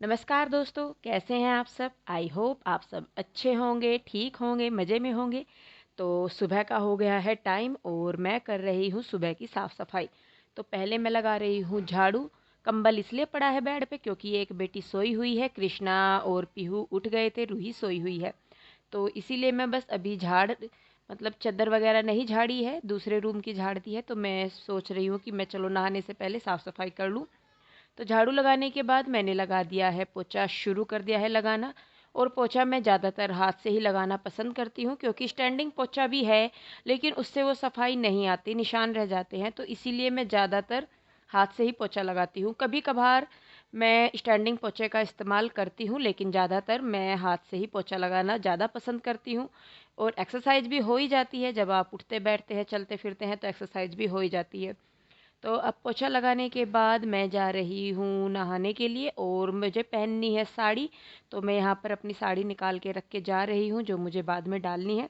नमस्कार दोस्तों, कैसे हैं आप सब। आई होप आप सब अच्छे होंगे, ठीक होंगे, मज़े में होंगे। तो सुबह का हो गया है टाइम और मैं कर रही हूँ सुबह की साफ़ सफाई। तो पहले मैं लगा रही हूँ झाड़ू। कंबल इसलिए पड़ा है बेड पे क्योंकि एक बेटी सोई हुई है, कृष्णा और पीहू उठ गए थे, रूही सोई हुई है। तो इसीलिए मैं बस अभी झाड़ मतलब चादर वगैरह नहीं झाड़ी है, दूसरे रूम की झाड़ दी है। तो मैं सोच रही हूँ कि मैं चलो नहाने से पहले साफ़ सफाई कर लूँ। तो झाड़ू लगाने के बाद मैंने लगा दिया है पोछा, शुरू कर दिया है लगाना। और पोछा मैं ज़्यादातर हाथ से ही लगाना पसंद करती हूँ क्योंकि स्टैंडिंग पोछा भी है, लेकिन उससे वो सफाई नहीं आती, निशान रह जाते हैं। तो इसीलिए मैं ज़्यादातर हाथ से ही पोछा लगाती हूँ। कभी कभार मैं स्टैंडिंग पोछे का इस्तेमाल करती हूँ, लेकिन ज़्यादातर मैं हाथ से ही पोछा लगाना ज़्यादा पसंद करती हूँ। और एक्सरसाइज भी हो ही जाती है, जब आप उठते बैठते हैं, चलते फिरते हैं, तो एक्सरसाइज भी हो ही जाती है। तो अब पोछा लगाने के बाद मैं जा रही हूँ नहाने के लिए और मुझे पहननी है साड़ी। तो मैं यहाँ पर अपनी साड़ी निकाल के रख के जा रही हूँ, जो मुझे बाद में डालनी है।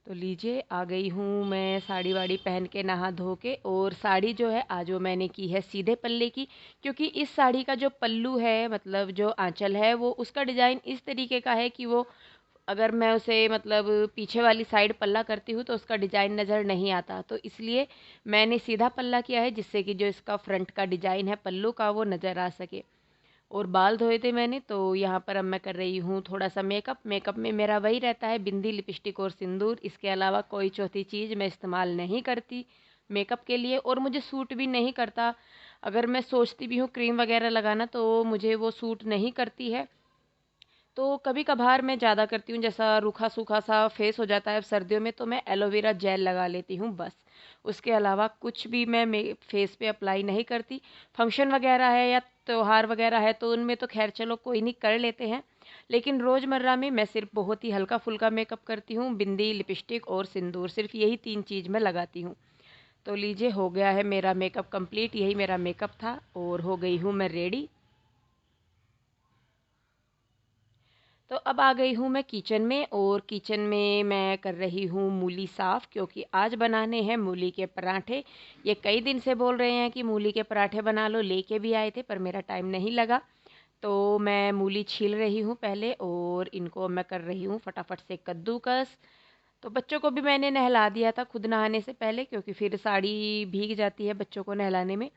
तो लीजिए, आ गई हूँ मैं साड़ी वाड़ी पहन के, नहा धो के। और साड़ी जो है आज वो मैंने की है सीधे पल्ले की, क्योंकि इस साड़ी का जो पल्लू है, मतलब जो आंचल है, वो उसका डिज़ाइन इस तरीके का है कि वो अगर मैं उसे मतलब पीछे वाली साइड पल्ला करती हूँ तो उसका डिज़ाइन नज़र नहीं आता। तो इसलिए मैंने सीधा पल्ला किया है, जिससे कि जो इसका फ्रंट का डिज़ाइन है पल्लू का, वो नज़र आ सके। और बाल धोए थे मैंने, तो यहाँ पर अब मैं कर रही हूँ थोड़ा सा मेकअप। मेकअप में मेरा वही रहता है, बिंदी, लिपस्टिक और सिंदूर। इसके अलावा कोई चौथी चीज़ मैं इस्तेमाल नहीं करती मेकअप के लिए, और मुझे सूट भी नहीं करता। अगर मैं सोचती भी हूँ क्रीम वगैरह लगाना, तो मुझे वो सूट नहीं करती है। तो कभी कभार मैं ज़्यादा करती हूँ, जैसा रूखा सूखा सा फेस हो जाता है अब सर्दियों में, तो मैं एलोवेरा जेल लगा लेती हूँ बस। उसके अलावा कुछ भी मैं फेस पे अप्लाई नहीं करती। फंक्शन वगैरह है या त्योहार वगैरह है तो उनमें तो खैर चलो कोई नहीं, कर लेते हैं। लेकिन रोज़मर्रा में मैं सिर्फ बहुत ही हल्का फुल्का मेकअप करती हूँ, बिंदी, लिपस्टिक और सिंदूर, सिर्फ यही 3 चीज़ मैं लगाती हूँ। तो लीजिए, हो गया है मेरा मेकअप कंप्लीट। यही मेरा मेकअप था और हो गई हूँ मैं रेडी। तो अब आ गई हूँ मैं किचन में, और किचन में मैं कर रही हूँ मूली साफ़, क्योंकि आज बनाने हैं मूली के पराठे। ये कई दिन से बोल रहे हैं कि मूली के पराठे बना लो, लेके भी आए थे, पर मेरा टाइम नहीं लगा। तो मैं मूली छील रही हूँ पहले, और इनको मैं कर रही हूँ फटाफट से कद्दूकस। तो बच्चों को भी मैंने नहला दिया था खुद नहाने से पहले, क्योंकि फिर साड़ी भीग जाती है बच्चों को नहलाने में।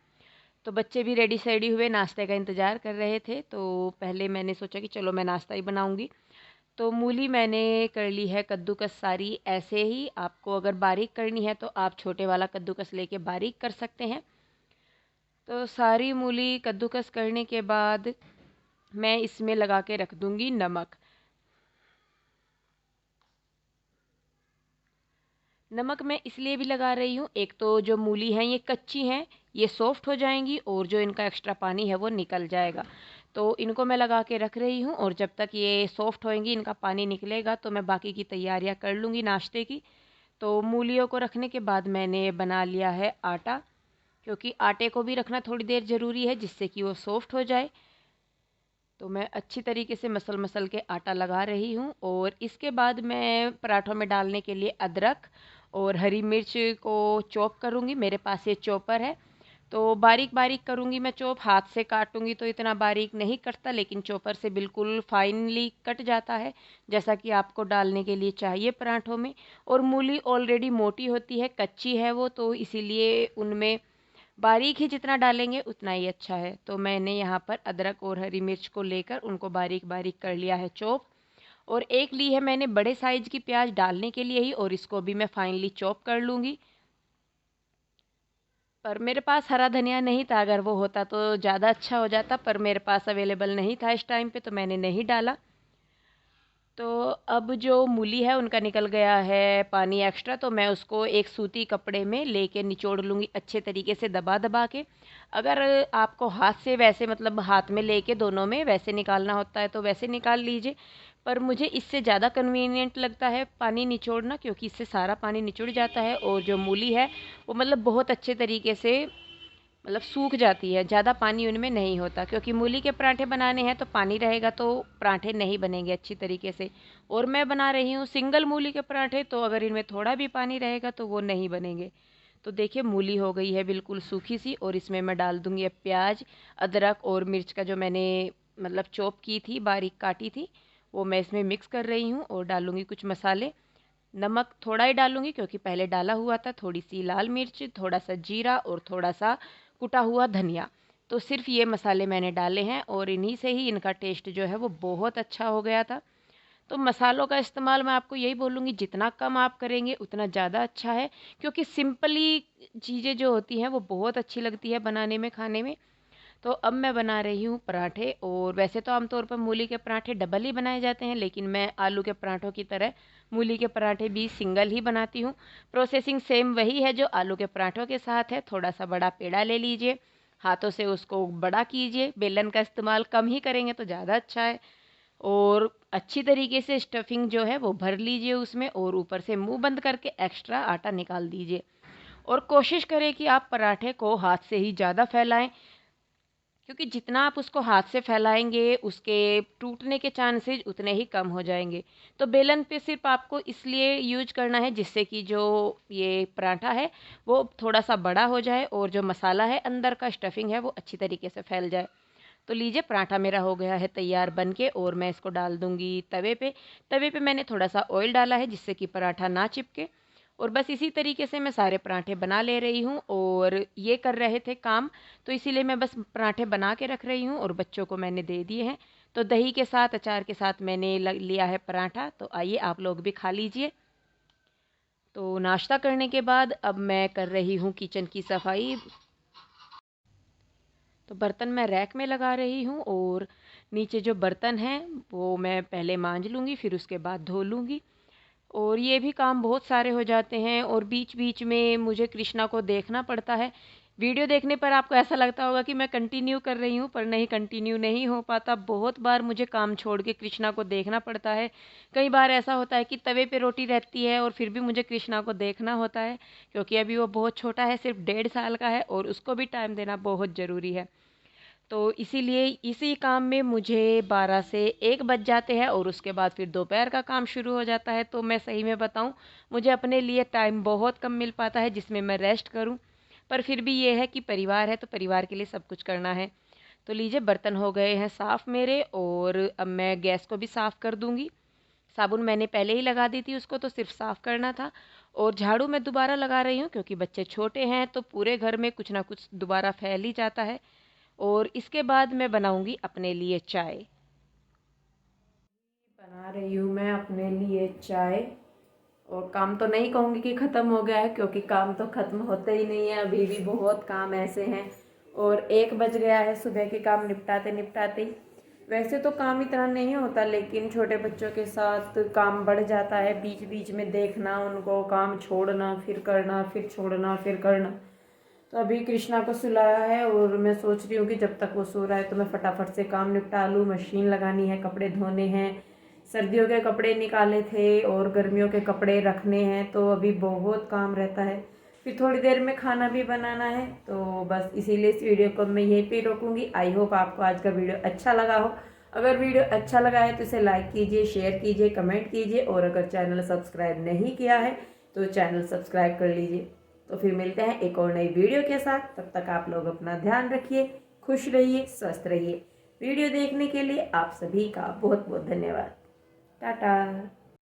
तो बच्चे भी रेडी सेडी हुए, नाश्ते का इंतज़ार कर रहे थे। तो पहले मैंने सोचा कि चलो मैं नाश्ता ही बनाऊंगी। तो मूली मैंने कर ली है कद्दूकस सारी। ऐसे ही आपको अगर बारीक करनी है तो आप छोटे वाला कद्दूकस लेके बारीक कर सकते हैं। तो सारी मूली कद्दूकस करने के बाद मैं इसमें लगा के रख दूंगी नमक। नमक मैं इसलिए भी लगा रही हूँ, एक तो जो मूली हैं ये कच्ची हैं, ये सॉफ्ट हो जाएंगी, और जो इनका एक्स्ट्रा पानी है वो निकल जाएगा। तो इनको मैं लगा के रख रही हूँ, और जब तक ये सॉफ्ट होएंगी, इनका पानी निकलेगा, तो मैं बाकी की तैयारियाँ कर लूँगी नाश्ते की। तो मूलियों को रखने के बाद मैंने बना लिया है आटा, क्योंकि आटे को भी रखना थोड़ी देर ज़रूरी है, जिससे कि वो सॉफ्ट हो जाए। तो मैं अच्छी तरीके से मसल मसल के आटा लगा रही हूँ, और इसके बाद मैं पराठों में डालने के लिए अदरक और हरी मिर्च को चॉप करूँगी। मेरे पास ये चॉपर है, तो बारीक बारीक करूँगी मैं चॉप। हाथ से काटूँगी तो इतना बारीक नहीं कटता, लेकिन चॉपर से बिल्कुल फाइनली कट जाता है, जैसा कि आपको डालने के लिए चाहिए पराठों में। और मूली ऑलरेडी मोटी होती है, कच्ची है वो, तो इसीलिए उनमें बारीक ही जितना डालेंगे उतना ही अच्छा है। तो मैंने यहाँ पर अदरक और हरी मिर्च को लेकर उनको बारीक बारीक कर लिया है चॉप। और एक ली है मैंने बड़े साइज की प्याज डालने के लिए ही, और इसको भी मैं फाइनली चॉप कर लूँगी। पर मेरे पास हरा धनिया नहीं था, अगर वो होता तो ज़्यादा अच्छा हो जाता, पर मेरे पास अवेलेबल नहीं था इस टाइम पे, तो मैंने नहीं डाला। तो अब जो मूली है उनका निकल गया है पानी एक्स्ट्रा, तो मैं उसको एक सूती कपड़े में लेके निचोड़ लूँगी अच्छे तरीके से, दबा दबा के। अगर आपको हाथ से वैसे मतलब हाथ में लेके दोनों में वैसे निकालना होता है तो वैसे निकाल लीजिए, पर मुझे इससे ज़्यादा कन्वीनियंट लगता है पानी निचोड़ना, क्योंकि इससे सारा पानी निचुड़ जाता है, और जो मूली है वो मतलब बहुत अच्छे तरीके से मतलब सूख जाती है, ज़्यादा पानी उनमें नहीं होता। क्योंकि मूली के पराठे बनाने हैं तो पानी रहेगा तो पराठे नहीं बनेंगे अच्छी तरीके से। और मैं बना रही हूँ सिंगल मूली के पराठे, तो अगर इनमें थोड़ा भी पानी रहेगा तो वो नहीं बनेंगे। तो देखिए मूली हो गई है बिल्कुल सूखी सी, और इसमें मैं डाल दूँगी अब प्याज, अदरक और मिर्च का जो मैंने मतलब चॉप की थी, बारीक काटी थी, वो मैं इसमें मिक्स कर रही हूँ। और डालूँगी कुछ मसाले, नमक थोड़ा ही डालूँगी क्योंकि पहले डाला हुआ था, थोड़ी-सी लाल मिर्च, थोड़ा-सा जीरा और थोड़ा-सा कुटा हुआ धनिया। तो सिर्फ़ ये मसाले मैंने डाले हैं और इन्हीं से ही इनका टेस्ट जो है वो बहुत अच्छा हो गया था। तो मसालों का इस्तेमाल मैं आपको यही बोलूँगी, जितना कम आप करेंगे उतना ज़्यादा अच्छा है, क्योंकि सिंपली चीज़ें जो होती हैं वो बहुत अच्छी लगती है बनाने में, खाने में। तो अब मैं बना रही हूँ पराठे, और वैसे तो आमतौर पर मूली के पराठे डबल ही बनाए जाते हैं, लेकिन मैं आलू के पराठों की तरह मूली के पराठे भी सिंगल ही बनाती हूँ। प्रोसेसिंग सेम वही है जो आलू के पराठों के साथ है। थोड़ा सा बड़ा पेड़ा ले लीजिए, हाथों से उसको बड़ा कीजिए, बेलन का इस्तेमाल कम ही करेंगे तो ज़्यादा अच्छा है। और अच्छी तरीके से स्टफिंग जो है वो भर लीजिए उसमें, और ऊपर से मुंह बंद करके एक्स्ट्रा आटा निकाल दीजिए। और कोशिश करें कि आप पराठे को हाथ से ही ज़्यादा फैलाएं, क्योंकि जितना आप उसको हाथ से फैलाएंगे उसके टूटने के चांसेस उतने ही कम हो जाएंगे। तो बेलन पे सिर्फ आपको इसलिए यूज करना है जिससे कि जो ये पराठा है वो थोड़ा सा बड़ा हो जाए, और जो मसाला है अंदर का स्टफिंग है वो अच्छी तरीके से फैल जाए। तो लीजिए पराठा मेरा हो गया है तैयार बन के, और मैं इसको डाल दूंगी तवे पे। तवे पे मैंने थोड़ा सा ऑयल डाला है जिससे कि पराठा ना चिपके। और बस इसी तरीके से मैं सारे पराठे बना ले रही हूँ, और ये कर रहे थे काम, तो इसीलिए मैं बस पराठे बना के रख रही हूँ और बच्चों को मैंने दे दिए हैं। तो दही के साथ, अचार के साथ मैंने लिया है पराठा, तो आइए आप लोग भी खा लीजिए। तो नाश्ता करने के बाद अब मैं कर रही हूँ किचन की सफाई। तो बर्तन मैं रैक में लगा रही हूँ, और नीचे जो बर्तन हैं वो मैं पहले मांज लूँगी, फिर उसके बाद धो लूँगी। और ये भी काम बहुत सारे हो जाते हैं, और बीच बीच में मुझे कृष्णा को देखना पड़ता है। वीडियो देखने पर आपको ऐसा लगता होगा कि मैं कंटिन्यू कर रही हूँ, पर नहीं, कंटिन्यू नहीं हो पाता। बहुत बार मुझे काम छोड़ के कृष्णा को देखना पड़ता है। कई बार ऐसा होता है कि तवे पे रोटी रहती है और फिर भी मुझे कृष्णा को देखना होता है, क्योंकि अभी वो बहुत छोटा है, सिर्फ 1.5 साल का है, और उसको भी टाइम देना बहुत ज़रूरी है। तो इसीलिए इसी काम में मुझे 12 से 1 बज जाते हैं, और उसके बाद फिर दोपहर का काम शुरू हो जाता है। तो मैं सही में बताऊं, मुझे अपने लिए टाइम बहुत कम मिल पाता है जिसमें मैं रेस्ट करूं। पर फिर भी ये है कि परिवार है तो परिवार के लिए सब कुछ करना है। तो लीजिए बर्तन हो गए हैं साफ़ मेरे, और अब मैं गैस को भी साफ़ कर दूंगी। साबुन मैंने पहले ही लगा दी थी उसको, तो सिर्फ साफ़ करना था। और झाड़ू मैं दोबारा लगा रही हूँ क्योंकि बच्चे छोटे हैं तो पूरे घर में कुछ ना कुछ दोबारा फैल ही जाता है। और इसके बाद मैं बनाऊंगी अपने लिए चाय। बना रही हूँ मैं अपने लिए चाय। और काम तो नहीं कहूँगी कि ख़त्म हो गया है, क्योंकि काम तो ख़त्म होते ही नहीं है, अभी भी बहुत काम ऐसे हैं। और 1 बज गया है सुबह के काम निपटाते निपटाते ही। वैसे तो काम इतना नहीं होता, लेकिन छोटे बच्चों के साथ काम बढ़ जाता है, बीच बीच में देखना उनको, काम छोड़ना फिर करना, फिर छोड़ना फिर करना। तो अभी कृष्णा को सुलाया है, और मैं सोच रही हूँ कि जब तक वो सो रहा है तो मैं फटाफट से काम निपटा लूँ। मशीन लगानी है, कपड़े धोने हैं, सर्दियों के कपड़े निकाले थे और गर्मियों के कपड़े रखने हैं, तो अभी बहुत काम रहता है। फिर थोड़ी देर में खाना भी बनाना है। तो बस इसीलिए इस वीडियो को मैं यहीं पे रोकूंगी। आई होप आपको आज का वीडियो अच्छा लगा हो। अगर वीडियो अच्छा लगा है तो इसे लाइक कीजिए, शेयर कीजिए, कमेंट कीजिए, और अगर चैनल सब्सक्राइब नहीं किया है तो चैनल सब्सक्राइब कर लीजिए। तो फिर मिलते हैं एक और नई वीडियो के साथ। तब तक आप लोग अपना ध्यान रखिए, खुश रहिए, स्वस्थ रहिए। वीडियो देखने के लिए आप सभी का बहुत बहुत धन्यवाद। टाटा।